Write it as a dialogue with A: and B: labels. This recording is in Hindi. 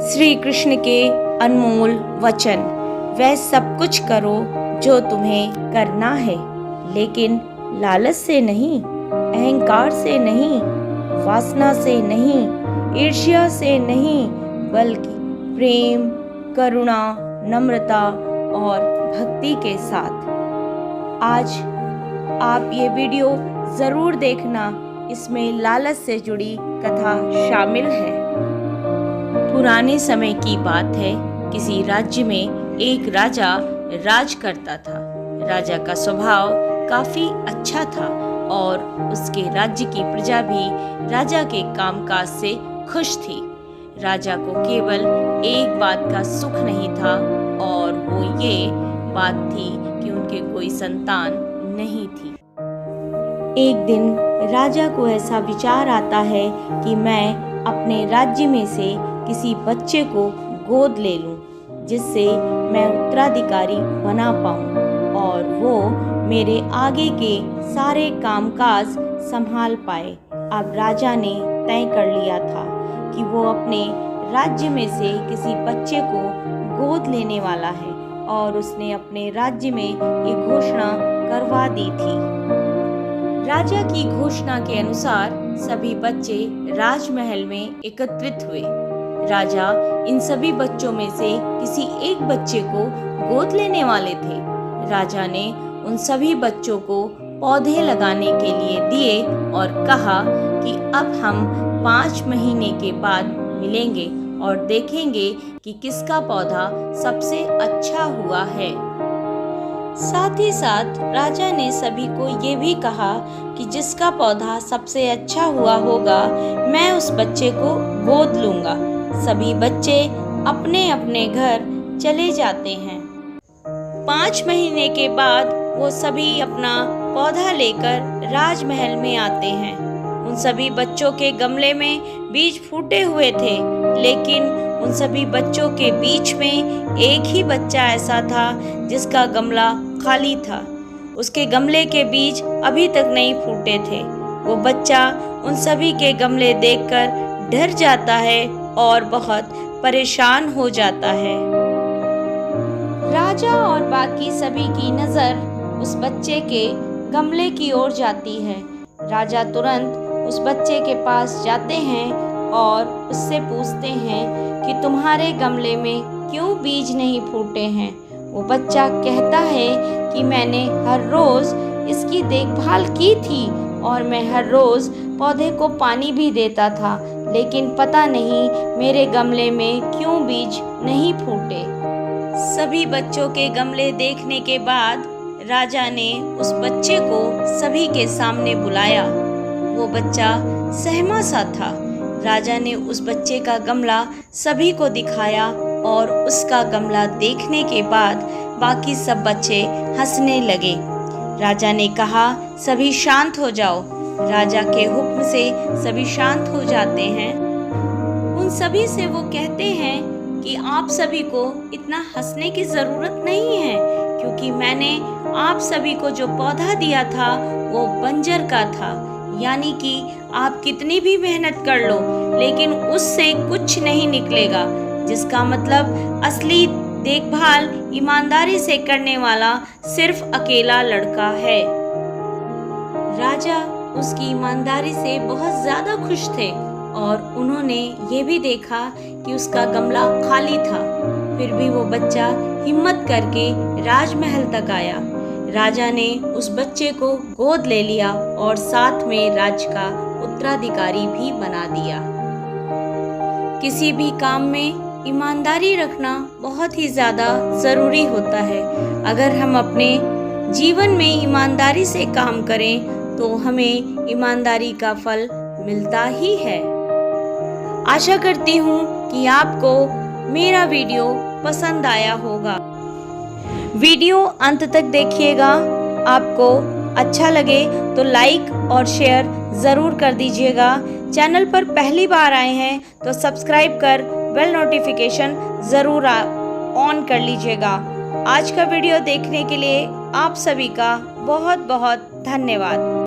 A: श्री कृष्ण के अनमोल वचन। वह सब कुछ करो जो तुम्हें करना है, लेकिन लालच से नहीं, अहंकार से नहीं, वासना से नहीं, ईर्ष्या से नहीं, बल्कि प्रेम, करुणा, नम्रता और भक्ति के साथ। आज आप ये वीडियो ज़रूर देखना, इसमें लालच से जुड़ी कथा शामिल है। पुराने समय की बात है। किसी राज्य में एक राजा राज करता था। राजा का स्वभाव काफी अच्छा था और उसके राज्य की प्रजा भी राजा के कामकाज से खुश थी। राजा को केवल एक बात का सुख नहीं था और वो ये बात थी कि उनके कोई संतान नहीं थी। एक दिन राजा को ऐसा विचार आता है कि मैं अपने राज्य में से किसी बच्चे को गोद ले लूं, जिससे मैं उत्तराधिकारी बना पाऊं और वो मेरे आगे के सारे कामकाज संभाल पाए। अब राजा ने तय कर लिया था कि वो अपने राज्य में से किसी बच्चे को गोद लेने वाला है और उसने अपने राज्य में ये घोषणा करवा दी थी। राजा की घोषणा के अनुसार सभी बच्चे राजमहल में एकत्रित हुए। राजा इन सभी बच्चों में से किसी एक बच्चे को गोद लेने वाले थे। राजा ने उन सभी बच्चों को पौधे लगाने के लिए दिए और कहा कि अब हम 5 महीने के बाद मिलेंगे और देखेंगे कि किसका पौधा सबसे अच्छा हुआ है। साथ ही साथ राजा ने सभी को ये भी कहा कि जिसका पौधा सबसे अच्छा हुआ होगा, मैं उस बच्चे को गोद लूंगा। सभी बच्चे अपने अपने घर चले जाते हैं। 5 महीने के बाद वो सभी अपना पौधा लेकर राजमहल में आते हैं। उन सभी बच्चों के गमले में बीज फूटे हुए थे, लेकिन उन सभी बच्चों के बीच में एक ही बच्चा ऐसा था जिसका गमला खाली था। उसके गमले के बीज अभी तक नहीं फूटे थे। वो बच्चा उन सभी के गमले देखकर डर जाता है और बहुत परेशान हो जाता है। राजा और बाकी सभी की नज़र उस बच्चे के गमले की ओर जाती है। राजा तुरंत उस बच्चे के पास जाते हैं और उससे पूछते हैं कि तुम्हारे गमले में क्यों बीज नहीं फूटे हैं। वो बच्चा कहता है कि मैंने हर रोज़ इसकी देखभाल की थी और मैं हर रोज़ पौधे को पानी भी देता था, लेकिन पता नहीं मेरे गमले में क्यों बीज नहीं फूटे। सभी बच्चों के गमले देखने के बाद राजा ने उस बच्चे को सभी के सामने बुलाया। वो बच्चा सहमा सा था। राजा ने उस बच्चे का गमला सभी को दिखाया और उसका गमला देखने के बाद बाकी सब बच्चे हंसने लगे। राजा ने कहा, सभी शांत हो जाओ। राजा के हुक्म से सभी शांत हो जाते हैं। उन सभी से वो कहते हैं कि आप सभी को इतना हंसने की ज़रूरत नहीं है, क्योंकि मैंने आप सभी को जो पौधा दिया था वो बंजर का था, यानी कि आप कितनी भी मेहनत कर लो लेकिन उससे कुछ नहीं निकलेगा, जिसका मतलब असली देखभाल ईमानदारी से करने वाला सिर्फ अकेला लड़का है। राजा उसकी ईमानदारी से बहुत ज़्यादा खुश थे और उन्होंने ये भी देखा कि उसका गमला खाली था। फिर भी वो बच्चा हिम्मत करके राजमहल तक आया। राजा ने उस बच्चे को गोद ले लिया और साथ में राज्य का उत्तराधिकारी भी बना दिया। किसी भी काम में ईमानदारी रखना बहुत ही ज़्यादा ज़रूरी होता है। अगर हम अपने जीवन में ईमानदारी से काम करें तो हमें ईमानदारी का फल मिलता ही है। आशा करती हूँ कि आपको मेरा वीडियो पसंद आया होगा। वीडियो अंत तक देखिएगा। आपको अच्छा लगे तो लाइक और शेयर ज़रूर कर दीजिएगा। चैनल पर पहली बार आए हैं तो सब्सक्राइब कर बेल नोटिफिकेशन ज़रूर ऑन कर लीजिएगा। आज का वीडियो देखने के लिए आप सभी का बहुत बहुत धन्यवाद।